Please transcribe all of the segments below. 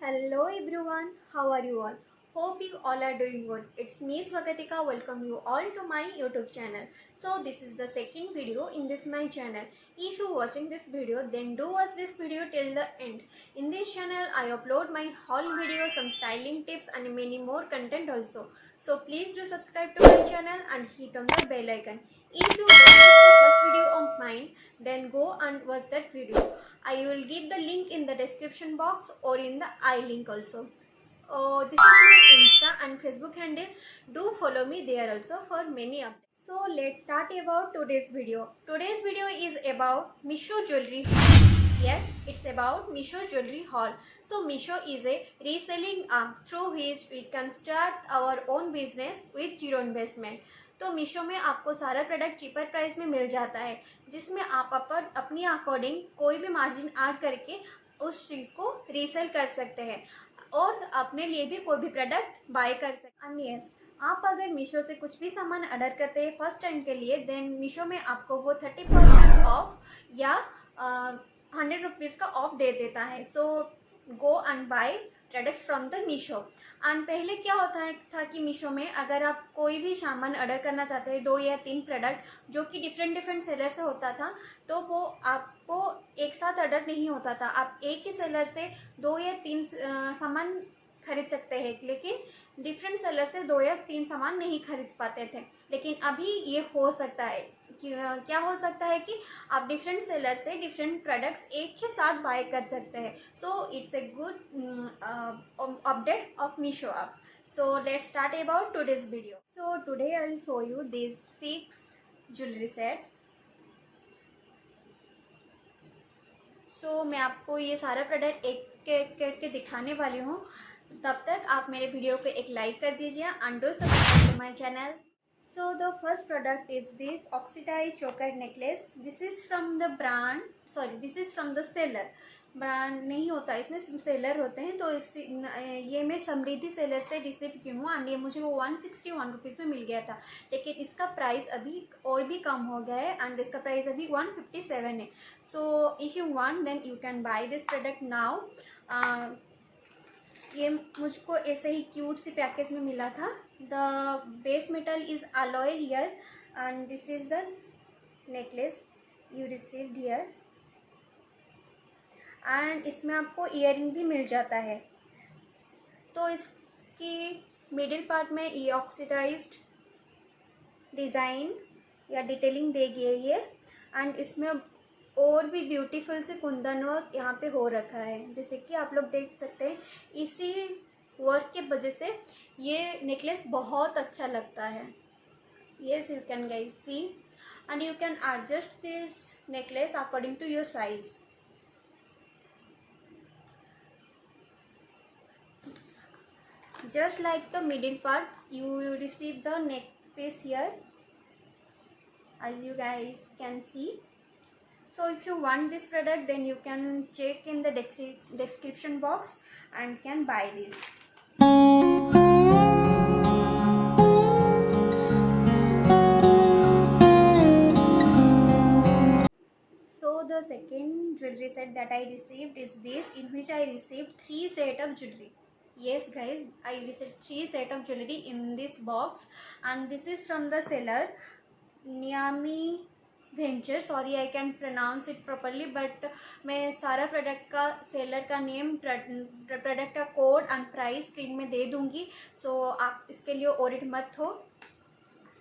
Hello everyone, how are you all? Hope you all are doing good. It's me Swagatika. Welcome you all to my YouTube channel. So this is the second video in this my channel. If you watching this video, then do watch this video till the end. In this channel I upload my haul videos, some styling tips and many more content also. So please do subscribe to my channel and hit on the bell icon. If you don't watch the first video of mine, then go and watch that video. I will give the link in the description box or in the I link also. So this is my Insta and Facebook handle. Do follow me there also for many updates. So let's start about today's video. Today's video is about Misho jewelry. Yes, it's about Misho jewelry haul. So Misho is a reselling arm through which we can start our own business with zero investment. तो मीशो में आपको सारा product cheaper price में मिल जाता है, जिसमें आप अपनी अकॉर्डिंग कोई भी मार्जिन ऐड करके उस चीज़ को रीसेल कर सकते हैं और अपने लिए भी कोई भी प्रोडक्ट बाय कर सकते हैं। यस, आप अगर मीशो से कुछ भी सामान ऑर्डर करते हैं फर्स्ट टाइम के लिए, देन मीशो में आपको वो 30% ऑफ या 100 रुपीज़ का ऑफ दे देता है। So go and buy products from the Meesho. And पहले क्या होता है था कि मीशो में अगर आप कोई भी सामान ऑर्डर करना चाहते हैं, 2 या 3 प्रोडक्ट जो कि डिफरेंट सेलर से होता था, तो वो आपको एक साथ ऑर्डर नहीं होता था। आप एक ही सेलर से 2 या 3 सामान खरीद सकते हैं, लेकिन डिफरेंट सेलर से 2 या 3 सामान नहीं खरीद पाते थे। लेकिन अभी ये हो सकता है कि क्या हो सकता है कि आप डिफरेंट सेलर से डिफरेंट प्रोडक्ट्स एक ही साथ बाय कर सकते हैं। So it's a good update of Meesho app. So let's start about today's video. So today I will show you these 6 jewelry sets. So मैं आपको ये सारा प्रोडक्ट एक एक करके दिखाने वाली हूँ। तब तक आप मेरे वीडियो को एक लाइक कर दीजिए and do subscribe to my channel. So the first product is this oxidized choker necklace. This is from the brand, this is from the seller. Brand नहीं होता, इसमें सेलर होते हैं। तो इस ये मैं समृद्धि सेलर से रिसीव की हूँ एंड ये मुझे वो 161 रुपीज़ में मिल गया था, लेकिन इसका प्राइस अभी और भी कम हो गया है एंड इसका प्राइस अभी 157 है। So if you want then you can buy this product now. ये मुझको ऐसे ही क्यूट सी पैकेज में मिला था। The base metal is alloy here and this is the necklace you received here and इसमें आपको ईयरिंग भी मिल जाता है। तो इसकी मिडिल पार्ट में ये ऑक्सीडाइज्ड डिज़ाइन या डिटेलिंग दी गई है एंड इसमें और भी ब्यूटीफुल से कुंदन वर्क यहाँ पे हो रखा है, जैसे कि आप लोग देख सकते हैं। इसी वर्क के वजह से ये नेकलेस बहुत अच्छा लगता है। Yes, you can guys see and you can adjust this necklace according to your size. Just like the middle part, you will receive the neck piece here, as you guys can see. So if you want this product, then you can check in the description box and can buy this. So the second jewelry set that I received is this, in which I received 3 sets of jewelry. Yes guys, I received 3 sets of jewelry in this box and this is from the seller Niami Venture. Sorry I can't pronounce it properly, but मैं सारा product का seller का name, product का code and price screen में दे दूँगी, सो आप इसके लिए ओरिट मत हो।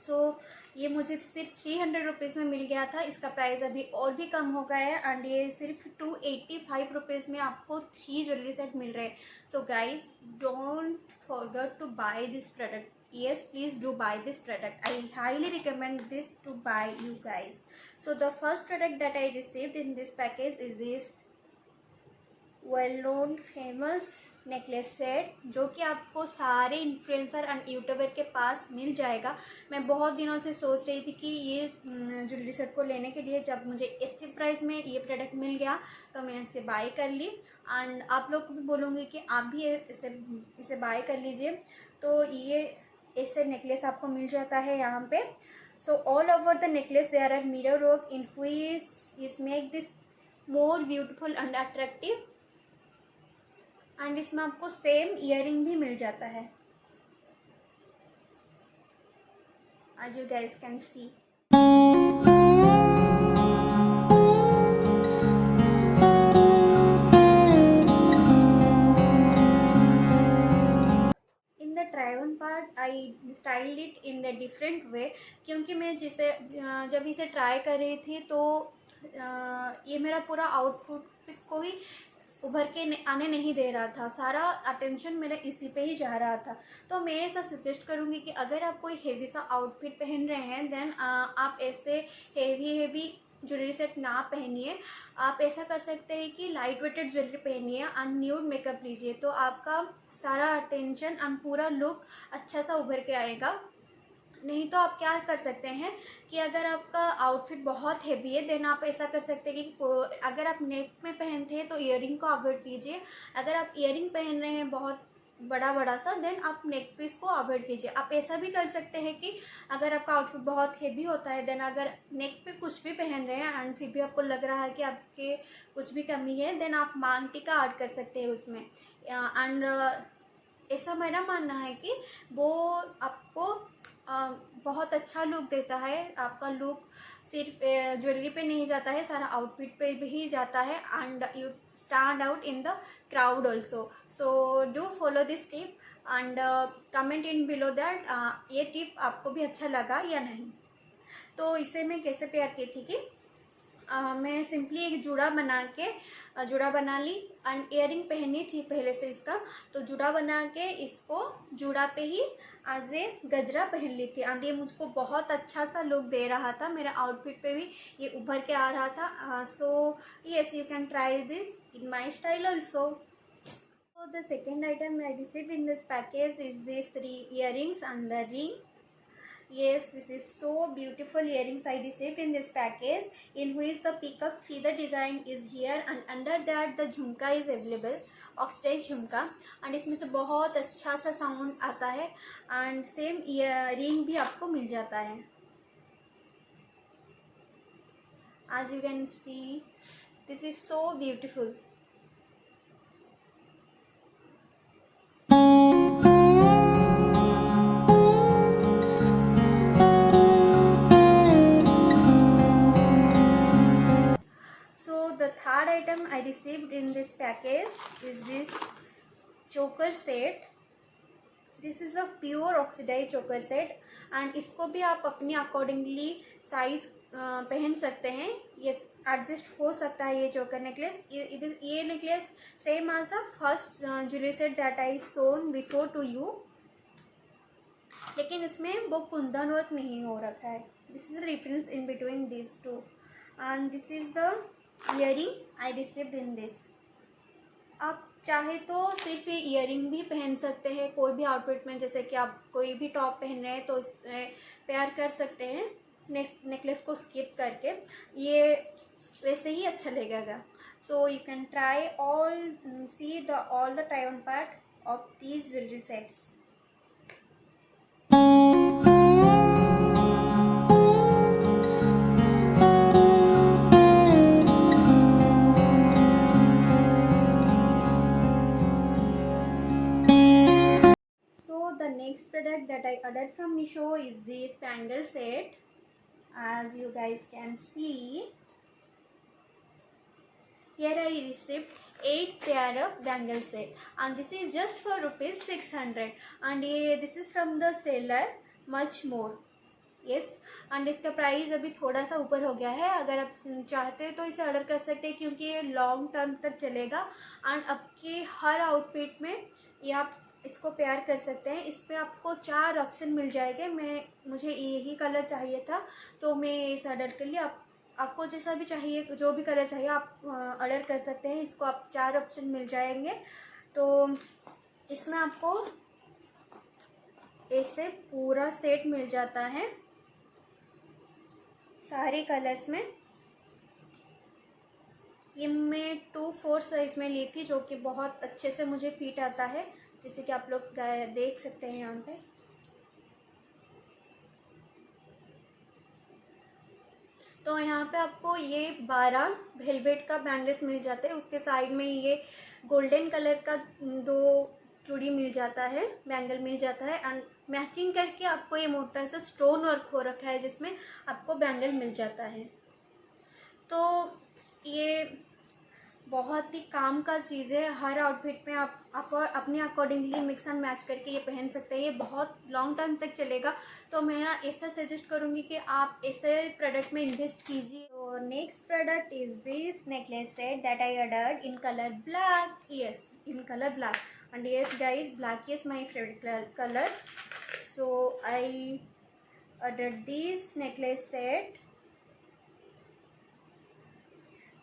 सो ये मुझे सिर्फ 300 रुपीज़ में मिल गया था। इसका प्राइस अभी और भी कम हो गया है एंड ये सिर्फ 285 रुपीज़ में आपको 3 ज्वेलरी सेट मिल रहे हैं। So guys don't forget to buy this product. Yes, please do buy this product. I highly recommend this to buy you guys. So the first product that I received in this package is this well known famous necklace set, जो कि आपको सारे influencer and YouTuber के पास मिल जाएगा। मैं बहुत दिनों से सोच रही थी कि ये ज्वेलरी सेट को लेने के लिए, जब मुझे इसी प्राइस में ये प्रोडक्ट मिल गया तो मैं इसे बाय कर ली एंड आप लोग को भी बोलूँगी कि आप भी इसे बाय कर लीजिए। तो ये ऐसे नेकलेस आपको मिल जाता है यहाँ पे। So all over the necklace there are mirror work in which is make this more beautiful and attractive, and इसमें आपको सेम ईयरिंग भी मिल जाता है, as you guys can see. In the try-on part, I styled it in the different way, क्योंकि मैं जब इसे try कर रही थी तो ये मेरा पूरा आउटफिट को ही उभर के आने नहीं दे रहा था, सारा अटेंशन मेरा इसी पे ही जा रहा था। तो मैं ऐसा सजेस्ट करूँगी कि अगर आप कोई हेवी सा आउटफिट पहन रहे हैं, देन आप ऐसे हेवी ज्वेलरी सेट ना पहनिए। आप ऐसा कर सकते हैं कि लाइट वेटेड ज्वेलरी पहनिए एंड न्यूड मेकअप लीजिए, तो आपका सारा अटेंशन एंड पूरा लुक अच्छा सा उभर के आएगा। नहीं तो आप क्या कर सकते हैं कि अगर आपका आउटफिट बहुत हैवी है, देन आप ऐसा कर सकते हैं कि अगर आप नेक में पहनते हैं तो ईयरिंग को अवॉइड कीजिए। अगर आप ईयरिंग पहन रहे हैं बहुत बड़ा सा, देन आप नेक पीस को अवॉइड कीजिए। आप ऐसा भी कर सकते हैं कि अगर आपका आउटफिट बहुत हेवी होता है, देन अगर नेक पे कुछ भी पहन रहे हैं एंड फिर भी आपको लग रहा है कि आपके कुछ भी कमी है, देन आप मांग टीका ऐड कर सकते हैं उसमें। एंड ऐसा मेरा मानना है कि वो आपको बहुत अच्छा लुक देता है। आपका लुक सिर्फ ज्वेलरी पे नहीं जाता है, सारा आउटफिट पे भी जाता है and you stand out in the crowd also. So do follow this tip and comment in below that ये टिप आपको भी अच्छा लगा या नहीं। तो इसे मैं कैसे तैयार की थी कि मैं सिंपली एक जूड़ा बना ली एंड ईयरिंग पहनी थी पहले से इसका, तो जूड़ा बना के इसको जूड़ा पे ही आज ए गजरा पहन ली थी एंड ये मुझको बहुत अच्छा सा लुक दे रहा था। मेरा आउटफिट पे भी ये उभर के आ रहा था। So yes, you can try this in my style also. So the second item I received in this package is these 3 earrings and the ring. Yes, this is so beautiful earrings I received in this package, in which the peacock feather design is here and under that the झुमका is available, oxidized झुमका, and इसमें से बहुत अच्छा सा sound आता है and same ring भी आपको मिल जाता है। As you can see, this is so beautiful. The third item I received in this package is this choker set. This is a pure oxidized choker set and इसको भी आप अपनी accordingly size पहन सकते हैं। ये एडजस्ट हो सकता है। ये चोकर नेकलेस, ये necklace same as the first jewellery set that I shown before to you, लेकिन इसमें वो कुंदन वर्क नहीं हो रखा है। This is the difference in between this two and this is the earring I received in this. आप चाहे तो सिर्फ ये ईयरिंग भी पहन सकते हैं कोई भी आउटफिट में, जैसे कि आप कोई भी टॉप पहन रहे हैं तो पेयर कर सकते हैं नेकलेस को स्किप करके, ये वैसे ही अच्छा लगेगा। So you can try see all the try on part of these jewellery sets. The next product that I ordered from Meesho is this bangle set. As you guys can see, here I received 8 pair of bangle set and this is just for rupees 600 and this is from the seller much more. Yes, and इसका price अभी थोड़ा सा ऊपर हो गया है। अगर आप चाहते हैं तो इसे ऑर्डर कर सकते हैं क्योंकि ये लॉन्ग टर्म तक चलेगा एंड आपके हर आउटफिट में ये आप इसको पेयर कर सकते हैं। इस पर आपको 4 ऑप्शन मिल जाएंगे। मुझे यही कलर चाहिए था तो मैं इस ऑर्डर के लिए आपको जैसा भी चाहिए, जो भी कलर चाहिए आप ऑर्डर कर सकते हैं। इसको आप 4 ऑप्शन मिल जाएंगे। तो इसमें आपको ऐसे पूरा सेट मिल जाता है सारे कलर्स में। ये मैं 2/4 साइज में ली थी जो कि बहुत अच्छे से मुझे फिट आता है, जैसे कि आप लोग देख सकते हैं यहाँ पे। तो यहाँ पे आपको ये 12 वेलवेट का बैंगल्स मिल जाते हैं। उसके साइड में ये गोल्डन कलर का 2 चूड़ी मिल जाता है, बैंगल मिल जाता है एंड मैचिंग करके आपको ये मोटा सा स्टोन वर्क हो रखा है जिसमें आपको बैंगल मिल जाता है। तो ये बहुत ही काम का चीज़ है। हर आउटफिट में आप अपने अकॉर्डिंगली मिक्स एंड मैच करके ये पहन सकते हैं। ये बहुत लॉन्ग टाइम तक चलेगा, तो मैं ऐसा सजेस्ट करूँगी कि आप ऐसे प्रोडक्ट में इन्वेस्ट कीजिए। तो next product is this necklace set that I ordered in colour black. Yes, in colour black, and yes guys, black is my favorite color, so I ordered this necklace set.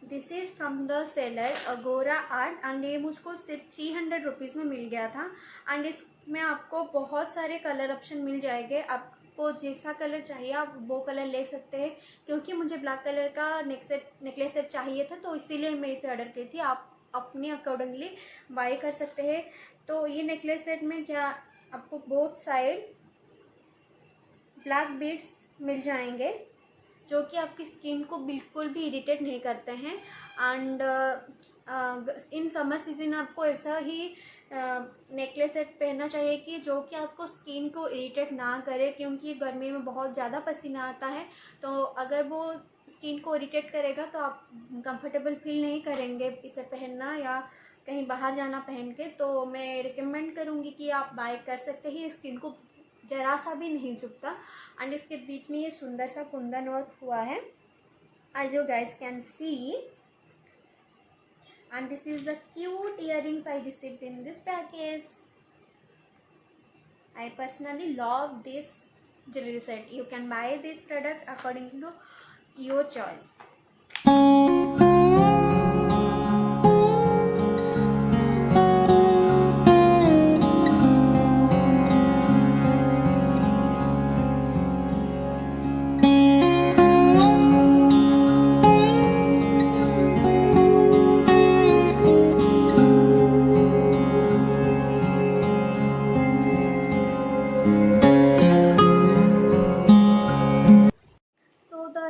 This is from the seller अगोरा art and ये मुझको सिर्फ 300 rupees में मिल गया था। And इसमें आपको बहुत सारे कलर ऑप्शन मिल जाएंगे। आपको जैसा कलर चाहिए आप वो कलर ले सकते हैं। क्योंकि मुझे ब्लैक कलर का नेकलेस सेट चाहिए था, तो इसीलिए मैं इसे ऑर्डर की थी। आप अपने अकॉर्डिंगली बाय कर सकते हैं। तो ये नेकलेस सेट में क्या आपको बोथ साइड ब्लैक बीड्स मिल जाएंगे जो कि आपकी स्किन को बिल्कुल भी इरिटेट नहीं करते हैं। एंड इन समर सीजन आपको ऐसा ही नेकलेस सेट पहनना चाहिए कि जो कि आपको स्किन को इरिटेट ना करे, क्योंकि गर्मी में बहुत ज़्यादा पसीना आता है। तो अगर वो स्किन को इरिटेट करेगा तो आप कंफर्टेबल फील नहीं करेंगे इसे पहनना या कहीं बाहर जाना पहन के। तो मैं रिकमेंड करूँगी कि आप बाय कर सकते हैं। स्किन को ज़रा सा भी नहीं चुभता। एंड इसके बीच में ये सुंदर सा कुंदन वर्क हुआ है, as you guys can see. And this is the cute earrings I received in this package. I personally love this jewelry set. You can buy this product according to your choice.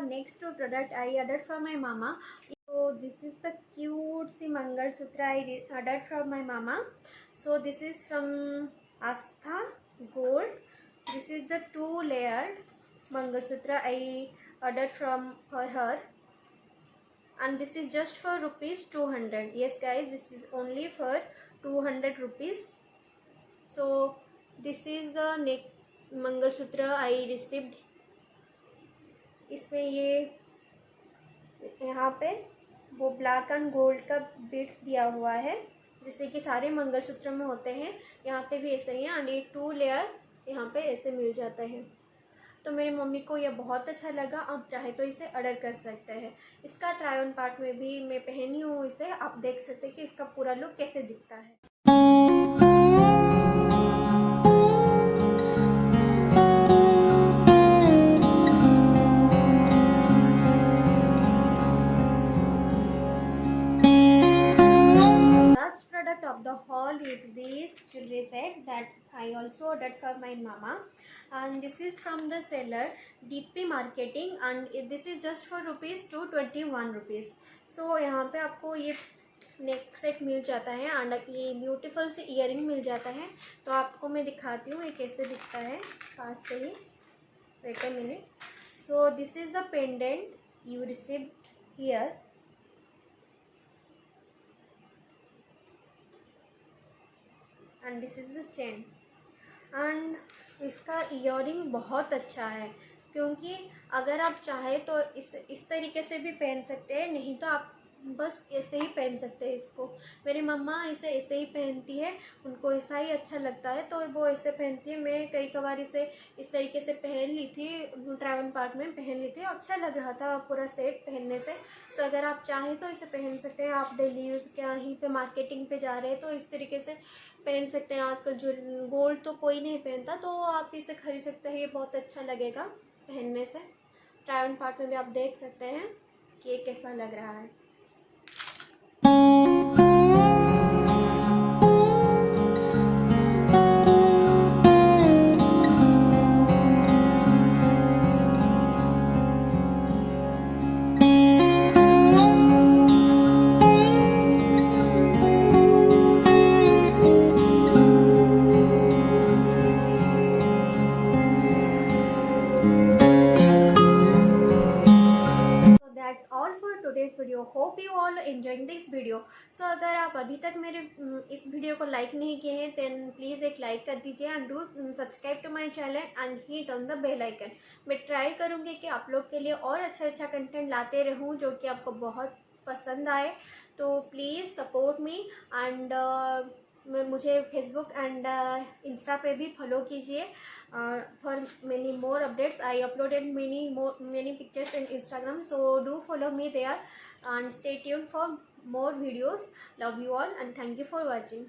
Next two product I ordered from my mama. So this is the cute see Mangal Sutra I ordered from my mama. So this is from Astha Gold. This is the 2-layered Mangal Sutra I ordered from for her, and this is just for rupees 200. Yes guys, this is only for 200 rupees. So this is the neck Mangal Sutra I received. इसमें ये यहाँ पे वो black and gold का beads दिया हुआ है जैसे कि सारे मंगलसूत्र में होते हैं। यहाँ पे भी ऐसे ही है एंड ये 2 लेयर यहाँ पे ऐसे मिल जाते हैं। तो मेरी मम्मी को ये बहुत अच्छा लगा। आप चाहे तो इसे ऑर्डर कर सकते हैं। इसका ट्राई ऑन पार्ट में भी मैं पहनी हूँ इसे, आप देख सकते हैं कि इसका पूरा लुक कैसे दिखता है। Of the haul is this jewelry set that I also ordered for my mama, and this is from the seller DP Marketing, and this is just for rupees 221 rupees. So यहाँ पे आपको ये नेक set मिल जाता है and ये beautiful से earring मिल जाता है। तो आपको मैं दिखाती हूँ ये कैसे दिखता है पास से ही। Wait a minute. So this is the pendant you received here, and this is the chain. And इसका ईयरिंग बहुत अच्छा है, क्योंकि अगर आप चाहें तो इस तरीके से भी पहन सकते हैं, नहीं तो आप बस ऐसे ही पहन सकते हैं इसको। मेरी मम्मा इसे ऐसे ही पहनती है, उनको ऐसा ही अच्छा लगता है तो वो ऐसे पहनती है। मैं कई कबार इसे इस तरीके से पहन ली थी, ट्रैवल पार्ट में पहन ली थी, अच्छा लग रहा था पूरा सेट पहनने से। सो अगर आप चाहें तो इसे पहन सकते हैं। आप डेली यूज़ कहीं पे मार्केटिंग पे जा रहे हैं तो इस तरीके से पहन सकते हैं। आजकल जो गोल्ड तो कोई नहीं पहनता, तो आप इसे खरीद सकते हैं। ये बहुत अच्छा लगेगा पहनने से। ट्राई ऑन पार्ट में भी आप देख सकते हैं कि ये कैसा लग रहा है। Hope you all enjoying this video. So अगर आप अभी तक मेरे इस वीडियो को लाइक नहीं किए हैं देन प्लीज़ एक लाइक कर दीजिए and do subscribe to my channel and hit on the bell icon. मैं ट्राई करूँगी कि आप लोग के लिए और अच्छा कंटेंट लाते रहूँ जो कि आपको बहुत पसंद आए। तो प्लीज़ सपोर्ट मी एंड मुझे फेसबुक एंड इंस्टा पे भी फॉलो कीजिए for many more updates. I uploaded many pictures in Instagram, so do follow me there and stay tuned for more videos. Love you all and thank you for watching.